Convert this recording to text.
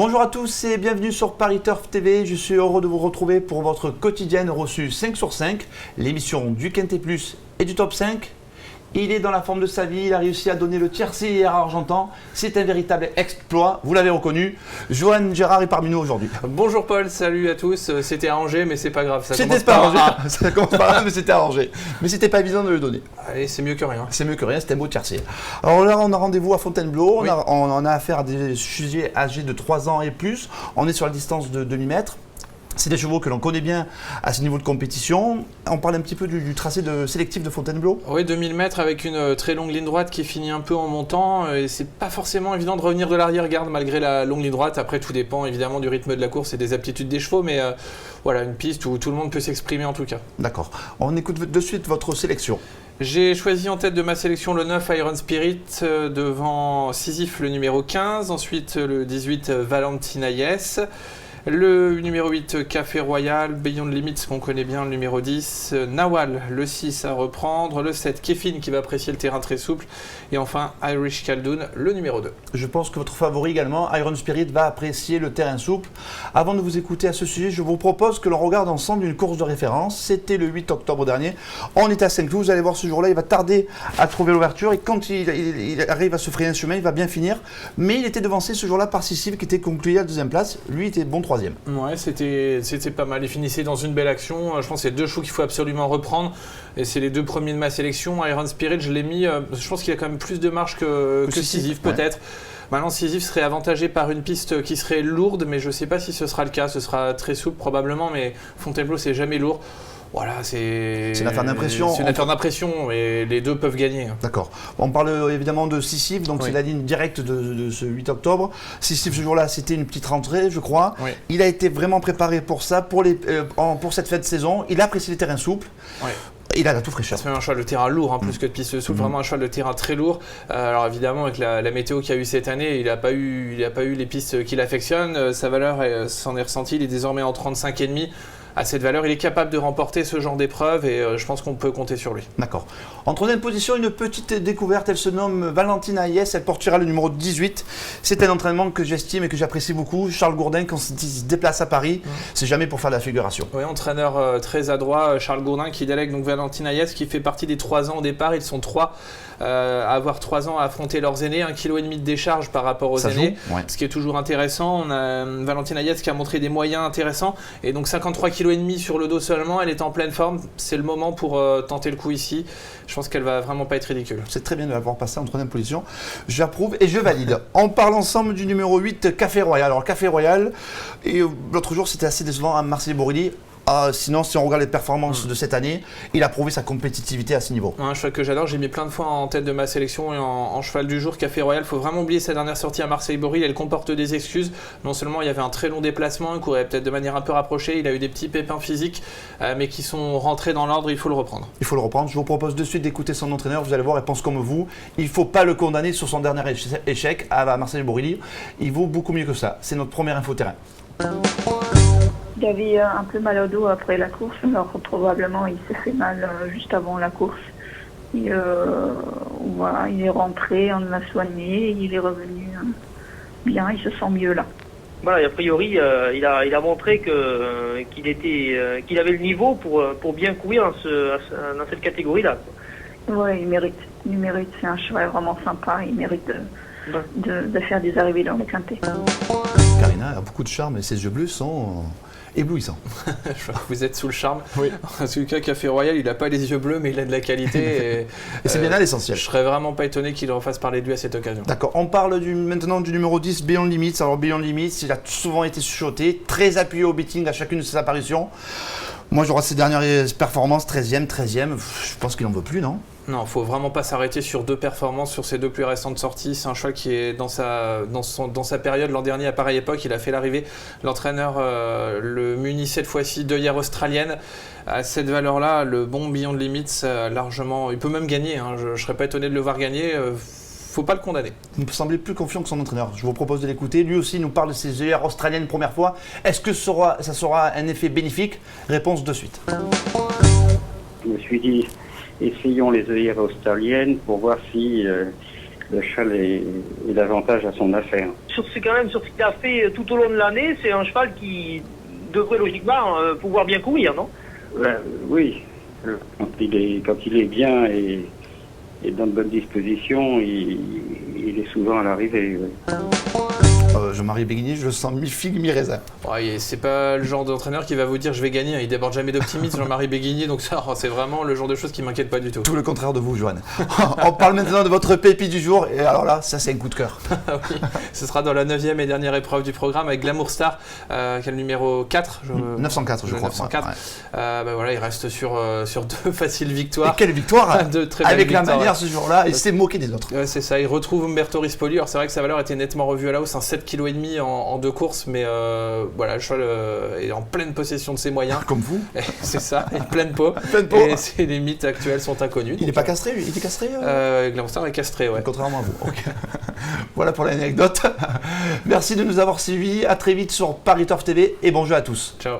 Bonjour à tous et bienvenue sur Paris Turf TV. Je suis heureux de vous retrouver pour votre quotidienne reçue 5 sur 5, l'émission du Quintet Plus et du Top 5. Il est dans la forme de sa vie, il a réussi à donner le tiercé hier à Argentan. C'est un véritable exploit, vous l'avez reconnu. Johan Gérard est parmi nous aujourd'hui. Bonjour Paul, salut à tous. C'était arrangé, mais c'est pas grave. Ça commence par là, mais c'était arrangé. Mais c'était pas évident de le donner. Allez, c'est mieux que rien. C'est mieux que rien, c'était un beau tiercé. Alors là, on a rendez-vous à Fontainebleau. Oui. On a affaire à des sujets âgés de 3 ans et plus. On est sur la distance de demi-mètre. C'est des chevaux que l'on connaît bien à ce niveau de compétition. On parle un petit peu du tracé sélectif de Fontainebleau. Oui, 2000 mètres avec une très longue ligne droite qui finit un peu en montant. Et c'est pas forcément évident de revenir de l'arrière-garde malgré la longue ligne droite. Après, tout dépend évidemment du rythme de la course et des aptitudes des chevaux. Mais voilà, une piste où tout le monde peut s'exprimer en tout cas. D'accord. On écoute de suite votre sélection. J'ai choisi en tête de ma sélection le 9 Iron Spirit, devant Sisyphe le numéro 15, ensuite le 18 Valentina Yes. Le numéro 8, Café Royal, Beyond Limits, qu'on connaît bien, le numéro 10, Nawal, le 6 à reprendre, le 7, Kefin, qui va apprécier le terrain très souple, et enfin Irish Khaldoun, le numéro 2. Je pense que votre favori également, Iron Spirit, va apprécier le terrain souple. Avant de vous écouter à ce sujet, je vous propose que l'on regarde ensemble une course de référence. C'était le 8 octobre dernier. On est à Saint-Cloud, vous allez voir ce jour-là, il va tarder à trouver l'ouverture, et quand il arrive à se frayer un chemin, il va bien finir. Mais il était devancé ce jour-là par Sisyphe, qui était conclu à la deuxième place. Lui était bon troisième. Ouais, c'était pas mal. Il finissait dans une belle action. Je pense que c'est deux chevaux qu'il faut absolument reprendre. Et c'est les deux premiers de ma sélection. Iron Spirit, je l'ai mis. Je pense qu'il a quand même plus de marge que Sisyphe, peut-être. Ouais. Maintenant, Sisyphe serait avantagé par une piste qui serait lourde, mais je ne sais pas si ce sera le cas. Ce sera très souple probablement, mais Fontainebleau, c'est jamais lourd. Voilà, c'est une affaire d'impression. C'est une affaire d'impression et les deux peuvent gagner. D'accord. On parle évidemment de Sisyphe, donc oui. C'est la ligne directe de ce 8 octobre. Sisyphe, ce jour-là, c'était une petite rentrée, je crois. Oui. Il a été vraiment préparé pour ça, pour cette fin de saison. Il a apprécié les terrains souples. Oui. Il a la tout fraîcheur. C'est même un cheval de terrain lourd, plus que de piste souple, vraiment un cheval de terrain très lourd. Alors évidemment, avec la météo qu'il y a eu cette année, il n'a pas eu les pistes qu'il affectionne. Sa valeur s'en est ressentie, il est désormais en 35,5. À cette valeur, il est capable de remporter ce genre d'épreuve et je pense qu'on peut compter sur lui. D'accord. En troisième position, une petite découverte, elle se nomme Valentina Yes, elle portera le numéro 18. C'est un entraînement que j'estime et que j'apprécie beaucoup. Charles Gourdin, quand il se déplace à Paris, c'est jamais pour faire de la figuration. Oui, entraîneur très adroit, Charles Gourdin, qui délègue donc Valentina Yes, qui fait partie des 3 ans au départ. Ils sont 3 à avoir 3 ans à affronter leurs aînés, 1,5 kg de décharge par rapport aux aînés, ce qui est toujours intéressant. On a Valentina Yes qui a montré des moyens intéressants et donc 53,5 kg sur le dos seulement, elle est en pleine forme, c'est le moment pour tenter le coup ici. Je pense qu'elle va vraiment pas être ridicule. C'est très bien de l'avoir passé en troisième position, j'approuve et je valide. On parle ensemble du numéro 8, Café Royal. Alors Café Royal, et l'autre jour c'était assez décevant à Marseille-Borilly. Sinon, si on regarde les performances de cette année, il a prouvé sa compétitivité à ce niveau. Un cheval que j'adore, j'ai mis plein de fois en tête de ma sélection et en cheval du jour, Café Royal. Il faut vraiment oublier sa dernière sortie à Marseille-Borilly, elle comporte des excuses. Non seulement il y avait un très long déplacement, il courait peut-être de manière un peu rapprochée, il a eu des petits pépins physiques, mais qui sont rentrés dans l'ordre, il faut le reprendre. Il faut le reprendre. Je vous propose de suite d'écouter son entraîneur, vous allez voir, il pense comme vous. Il ne faut pas le condamner sur son dernier échec à Marseille-Borilly. Il vaut beaucoup mieux que ça. C'est notre premier infoterrain. Il avait un peu mal au dos après la course, alors probablement il s'est fait mal juste avant la course. Et, voilà, il est rentré, on l'a soigné, il est revenu bien, il se sent mieux là. Voilà, et a priori, il a montré qu'il avait le niveau pour bien courir dans cette catégorie-là. Oui, il mérite, c'est un cheval vraiment sympa, il mérite de faire des arrivées dans le quintet. Karina a beaucoup de charme et ses yeux bleus sont éblouissant. Je vois que vous êtes sous le charme. Oui. En tout cas, Café Royal, il n'a pas les yeux bleus, mais il a de la qualité. Et c'est bien là l'essentiel. Je serais vraiment pas étonné qu'il refasse parler de lui à cette occasion. D'accord. On parle maintenant du numéro 10, Beyond Limits. Alors, Beyond Limits, il a souvent été chuchoté, très appuyé au beating à chacune de ses apparitions. Moi, je vois ses dernières performances, 13e. Je pense qu'il n'en veut plus, non ? Non, il ne faut vraiment pas s'arrêter sur 2 performances sur ses 2 plus récentes sorties. C'est un cheval qui est dans sa période. L'an dernier, à pareille époque, il a fait l'arrivée. L'entraîneur le munit cette fois-ci d'œillère australienne. À cette valeur-là, le bon Beyond Limits, largement, il peut même gagner. Je ne serais pas étonné de le voir gagner. Faut pas le condamner. Il me semblait plus confiant que son entraîneur. Je vous propose de l'écouter. Lui aussi nous parle de ses œillères australiennes première fois. Est-ce que ça sera un effet bénéfique ? Réponse de suite. Je me suis dit, essayons les œillères australiennes pour voir si le cheval est davantage à son affaire. Sur ce qu'il a fait tout au long de l'année, c'est un cheval qui devrait logiquement pouvoir bien courir, non? Oui, quand il est bien et dans de bonnes dispositions, il est souvent à l'arrivée. Oui. Jean-Marie Béguigny, je le sens mi-figue, mi-raisin. Ouais, c'est pas le genre d'entraîneur qui va vous dire je vais gagner, il déborde jamais d'optimisme, Jean-Marie Béguigny, donc ça, c'est vraiment le genre de choses qui m'inquiète pas du tout. Tout le contraire de vous, Joanne. On parle maintenant de votre pépite du jour, et alors là, ça c'est un coup de cœur. Oui, ce sera dans la 9e et dernière épreuve du programme avec Glamour Star, qui est le numéro 4. 904, je crois. 904. Ouais. Voilà, il reste sur 2 faciles victoires. Et quelle victoire de très belles avec victoires, la manière ouais. ce jour-là, il s'est moqué des autres. Ouais, c'est ça, il retrouve Umberto Rispoli. Alors c'est vrai que sa valeur était nettement revue à la hausse, 7,5 kg en 2 courses, mais voilà, le cheval est en pleine possession de ses moyens. Comme vous. C'est ça, et pleine peau. Pleine peau. Et ses limites actuelles sont inconnues. Il n'est pas castré, lui? Il était castré Glamour Star est castré, ouais. Contrairement à vous. Okay. Voilà pour l'anecdote. Merci de nous avoir suivis. À très vite sur Paris Turf TV et bon jeu à tous. Ciao.